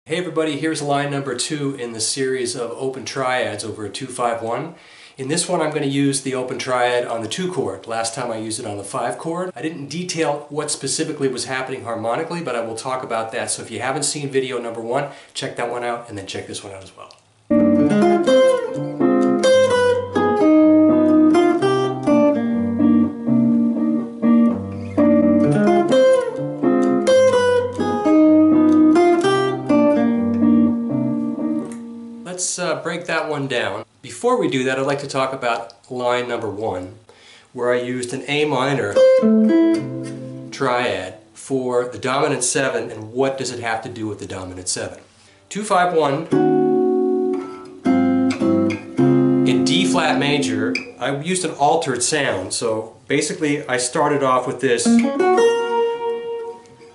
Hey everybody, here's line number 2 in the series of open triads over a 2-5-1. In this one I'm going to use the open triad on the 2 chord. Last time I used it on the 5 chord. I didn't detail what specifically was happening harmonically, but I will talk about that. So if you haven't seen video number 1, check that one out and then check this one out as well. Let's break that one down. Before we do that, I'd like to talk about line number 1, where I used an A minor triad for the dominant 7, and what does it have to do with the dominant 7. 2-5-1 in D flat major. I used an altered sound, so basically I started off with this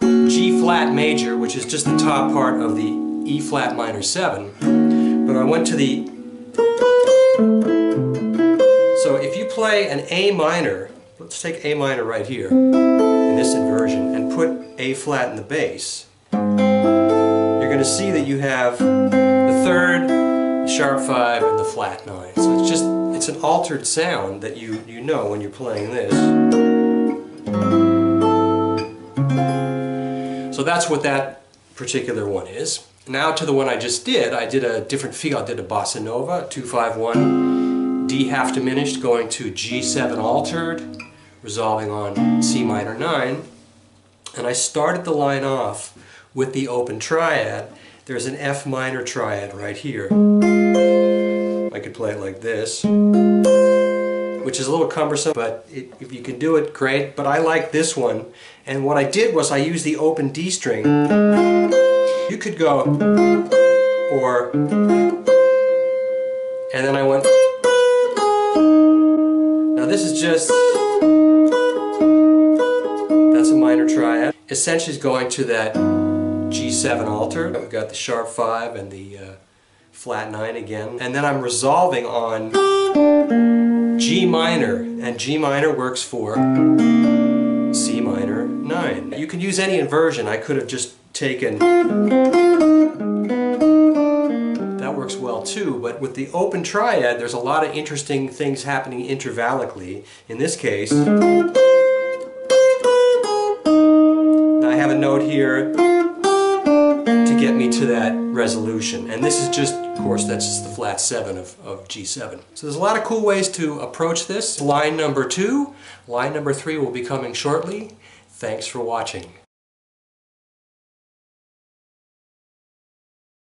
G flat major, which is just the top part of the E flat minor 7. But I went to the... So if you play an A minor, let's take A minor right here, in this inversion, and put A flat in the bass, you're going to see that you have the 3rd, the sharp 5, and the flat 9. So it's an altered sound that you know when you're playing this. So that's what that particular one is. Now to the one I just did, I did a different feel. I did a bossa nova, 2-5-1, D half diminished, going to G7 altered, resolving on C minor 9. And I started the line off with the open triad. There's an F minor triad right here. I could play it like this, which is a little cumbersome, but if you can do it, great. But I like this one. And what I did was I used the open D string. You could go, or, and then I went, now this is just, that's a minor triad. Essentially it's going to that G7 altered. I've got the sharp 5 and the flat 9 again. And then I'm resolving on G minor, and G minor works for C minor 9. You can use any inversion. I could have just taken, that works well too, but with the open triad there's a lot of interesting things happening intervallically. In this case, now I have a note here to get me to that resolution, and this is just, of course, that's just the flat 7 of G7. So there's a lot of cool ways to approach this. Line number 2, line number 3 will be coming shortly. Thanks for watching.